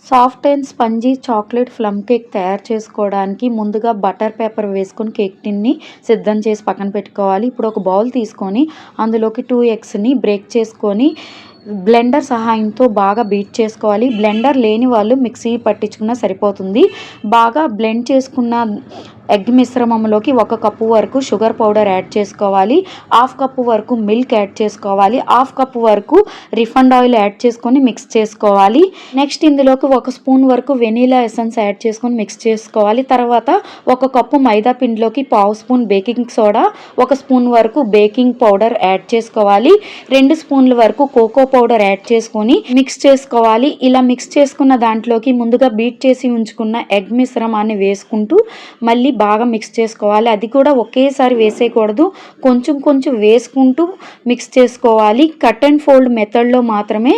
Soft and spongy chocolate plum cake తయారు చేసుకోవడానికి ముందుగా బటర్ పేపర్ వేసుకొని కేక్ టిన్ని సిద్ధం చేసి పక్కన పెట్టుకోవాలి. ఇప్పుడు ఒక బౌల్ తీసుకొని అందులోకి 2 ఎగ్స్ని బ్రేక్ చేసుకొని బ్లెండర్ సహాయంతో బాగా బీట్ చేసుకోవాలి. బ్లెండర్ లేని వాళ్ళు మిక్సీ పట్టించుకున్నా సరిపోతుంది. బాగా బ్లెండ్ చేసుకున్న ఎగ్ మిశ్రమంలోకి 1 కప్పు వరకు షుగర్ పౌడర్ యాడ్ చేసుకోవాలి. 1/2 కప్పు వరకు మిల్క్ యాడ్ చేసుకోవాలి. 1/2 కప్పు వరకు రిఫైండ్ ఆయిల్ యాడ్ చేసుకొని మిక్స్ చేసుకోవాలి. నెక్స్ట్ ఇందులోకి 1 స్పూన్ వరకు వెనీలా ఎసెన్స్ యాడ్ చేసుకొని మిక్స్ చేసుకోవాలి. తర్వాత 1 కప్పు మైదా పిండిలోకి 1/2 స్పూన్ బేకింగ్ సోడా, 1 స్పూన్ వరకు బేకింగ్ పౌడర్ యాడ్ చేసుకోవాలి. 2 స్పూన్ల వరకు కోకో పౌడర్ యాడ్ చేసుకొని మిక్స్ చేసుకోవాలి. ఇలా మిక్స్ చేసుకున్న దాంట్లోకి ముందుగా బీట్ చేసి ఉంచుకున్న ఎగ్ మిశ్రమాన్ని వేసుకుంటూ మళ్ళీ బాగా మిక్స్ చేసుకోవాలి. అది కూడా ఒకేసారి వేసేయకూడదు, కొంచెం కొంచెం వేసుకుంటూ మిక్స్ చేసుకోవాలి. కట్ అండ్ ఫోల్డ్ మెథడ్లో మాత్రమే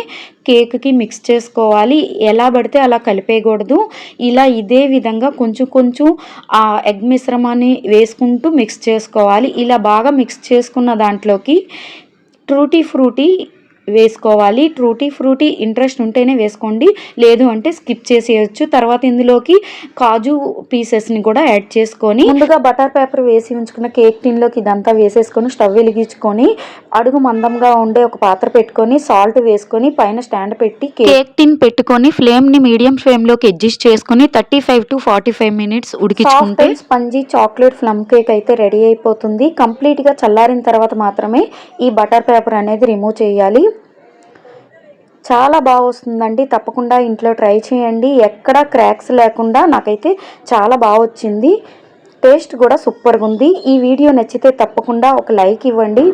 కేక్కి మిక్స్ చేసుకోవాలి. ఎలా పడితే అలా కలిపేయకూడదు. ఇలా ఇదే విధంగా కొంచెం కొంచెం ఆ ఎగ్ మిశ్రమాన్ని వేసుకుంటూ మిక్స్ చేసుకోవాలి. ఇలా బాగా మిక్స్ చేసుకున్న దాంట్లోకి ట్రూటీ ఫ్రూటీ వేసుకోవాలి. ట్రూటీ ఫ్రూటీ ఇంట్రెస్ట్ ఉంటేనే వేసుకోండి, లేదు అంటే స్కిప్ చేసేయచ్చు. తర్వాత ఇందులోకి కాజు పీసెస్ని కూడా యాడ్ చేసుకొని ముందుగా బటర్ పేపర్ వేసి ఉంచుకున్న కేక్ టిన్లోకి ఇదంతా వేసేసుకొని స్టవ్ వెలిగించుకొని అడుగు మందంగా ఉండే ఒక పాత్ర పెట్టుకొని సాల్ట్ వేసుకొని పైన స్టాండ్ పెట్టి కేక్ టిన్ పెట్టుకొని ఫ్లేమ్ని మీడియం ఫ్లేమ్లోకి అడ్జస్ట్ చేసుకొని 35 to 45 మినిట్స్ ఉడికించుకుంటే స్పంజీ చాక్లెట్ ప్లమ్ కేక్ అయితే రెడీ అయిపోతుంది. కంప్లీట్గా చల్లారిన తర్వాత మాత్రమే ఈ బటర్ పేపర్ అనేది రిమూవ్ చేయాలి. చాలా బాగా వస్తుందండి. తప్పకుండా ఇంట్లో ట్రై చేయండి. ఎక్కడ క్రాక్స్ లేకుండా నాకైతే చాలా బాగా వచ్చింది. టేస్ట్ కూడా సూపర్గా ఉంది. ఈ వీడియో నచ్చితే తప్పకుండా ఒక లైక్ ఇవ్వండి.